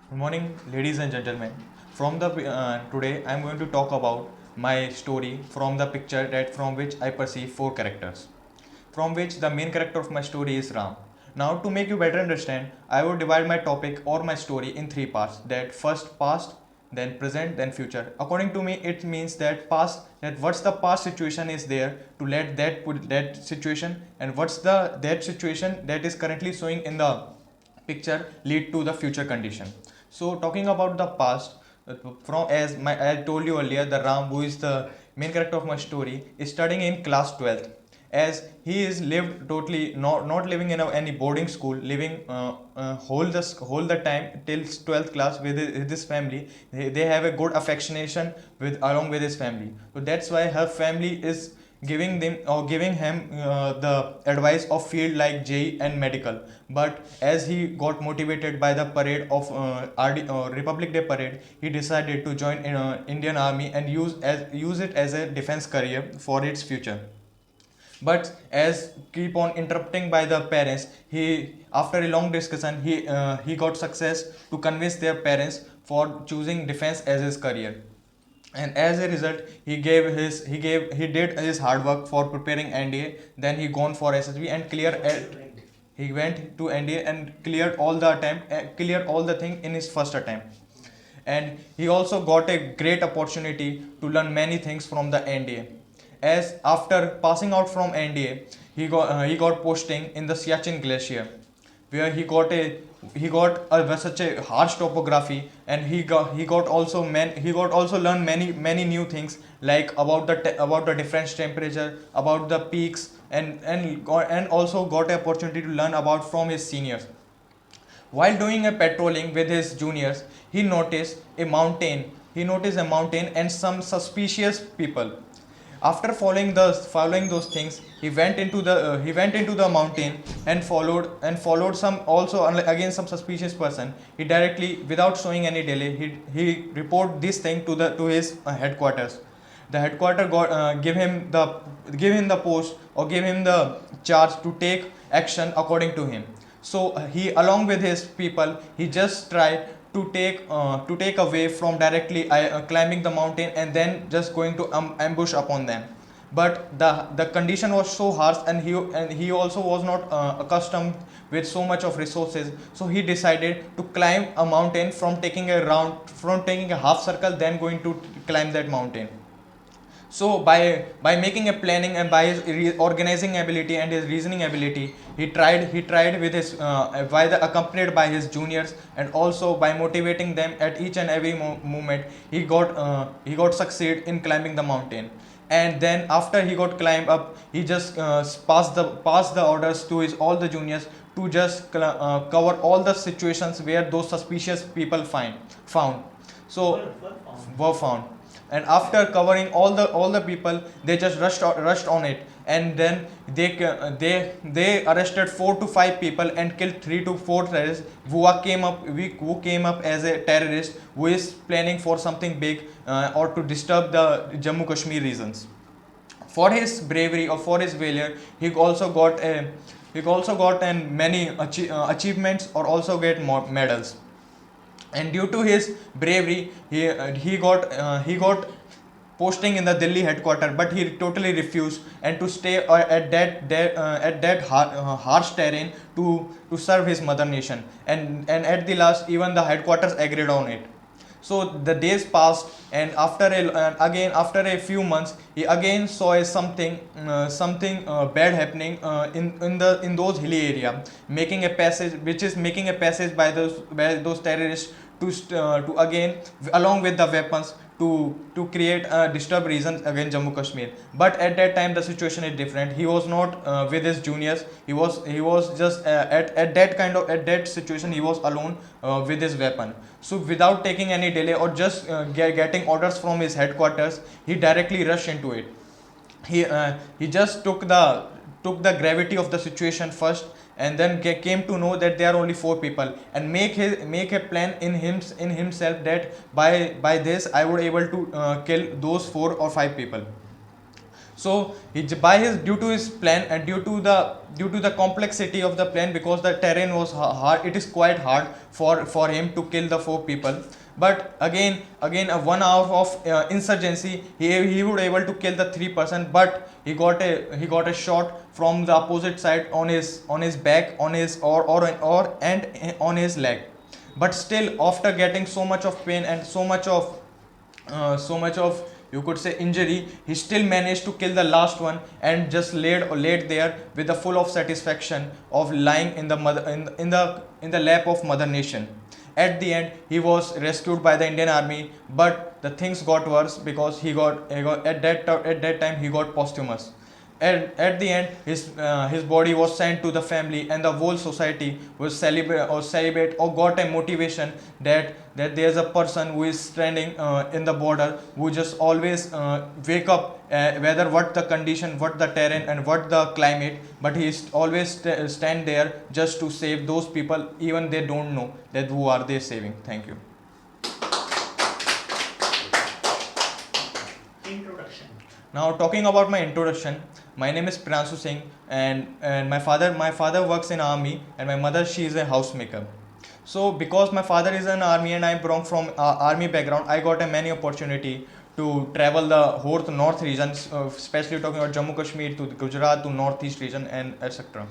Good morning, ladies and gentlemen. From the today, I am going to talk about my story from the picture that from which I perceive four characters, from which the main character of my story is Ram. Now, to make you better understand, I would divide my topic or my story in three parts. That first past, then present, then future. According to me, it means that past, that what's the past situation is there to let that put that situation, and what's the that situation that is currently showing in the picture lead to the future condition. So talking about the past, from as my I told you earlier, the Ram, who is the main character of my story, is studying in class 12th. As he is lived totally not living in any boarding school, living whole the time till 12th class with his family. They have a good affectionation with along with his family. So that's why her family is giving them or giving him the advice of field like JE and medical. But as he got motivated by the parade of Republic Day parade, he decided to join in, Indian Army and use it as a defense career for its future. But as keep on interrupting by the parents, he after a long discussion he got success to convince their parents for choosing defense as his career. And as a result, he did his hard work for preparing NDA. Then he gone for SSB and he went to NDA and cleared all the thing in his first attempt. And he also got a great opportunity to learn many things from the NDA. As after passing out from NDA, he got posting in the Siachen Glacier, where he got such a harsh topography, and he got also learned many new things like about the different temperature, about the peaks, and also got an opportunity to learn about from his seniors. While doing a patrolling with his juniors, he noticed a mountain and some suspicious people. After following those things, he went into the mountain and followed some also again some suspicious person. He directly, without showing any delay, he report this thing to his headquarters. The headquarter give him the post or give him the charge to take action according to him. So he, along with his people, he just tried to take away from directly climbing the mountain and then just going to ambush upon them. But the condition was so harsh, and he also was not accustomed with so much of resources. So he decided to climb a mountain from taking a half circle, then going to climb that mountain. So by making a planning and by his organizing ability and his reasoning ability, he tried with his accompanied by his juniors, and also by motivating them at each and every moment, he got succeed in climbing the mountain. And then after he got climb up, he just passed the orders to his all the juniors to just cover all the situations where those suspicious people found. So were found. And after covering all the people, they just rushed on it. And then they arrested 4 to 5 people and killed 3 to 4 terrorists who came up as a terrorist who is planning for something big, or to disturb the Jammu Kashmir regions. For his bravery or for his valor, he also got and many achievements, or also get more medals. And due to his bravery, he got posting in the Delhi headquarters, but he totally refused and to stay at that harsh terrain to serve his mother nation. And at the last, even the headquarters agreed on it. So the days passed, and again after a few months, he again saw something bad happening in those hilly area, making a passage by those terrorists to again, along with the weapons, to create disturbed regions against Jammu Kashmir. But at that time the situation is different. He was not with his juniors. He was just at that situation he was alone with his weapon. So without taking any delay, or just getting orders from his headquarters, he directly rushed into it. He just took the gravity of the situation first, and then came to know that there are only 4 people, and make a plan in himself that by this I would able to kill those 4 or 5 people. So by his due to his plan and due to the complexity of the plan, because the terrain was hard, it is quite hard for him to kill the four people. But again 1 hour of insurgency, he would able to kill the 3 person, but he got a shot from the opposite side on his back, on his or and on his leg. But still, after getting so much of pain and so much of you could say injury, he still managed to kill the last one and just laid there with the full of satisfaction of lying in the mother in the lap of mother nation. At the end, he was rescued by the Indian army, but the things got worse because he got at that time he got posthumous. At the end, his body was sent to the family, and the whole society was celebrate or got a motivation that there's a person who is standing in the border, who just always wake up, whether what the condition, what the terrain, and what the climate, but he is always stand there just to save those people, even they don't know that who are they saving. Thank you. Introduction. Now, talking about my introduction, my name is Pransu Singh, and my father works in army, and my mother, she is a housemaker. So because my father is an army and I belong from army background, I got a many opportunity to travel the whole north regions, especially talking about Jammu Kashmir to Gujarat to northeast region and etc.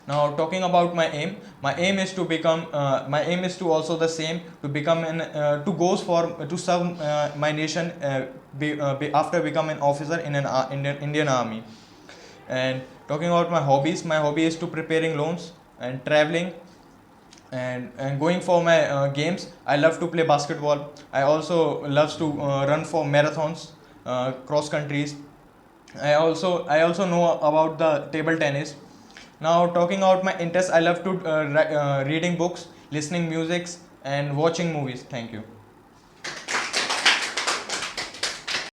Now, talking about my aim is to become, my aim is to also the same, to become to goes for to serve my nation, after become an officer in an Indian army. And talking about my hobby is to preparing loans and traveling, and going for my games. I love to play basketball. I also loves to run for marathons, cross countries. I also know about the table tennis. Now, talking about my interests, I love to reading books, listening musics, and watching movies. Thank you.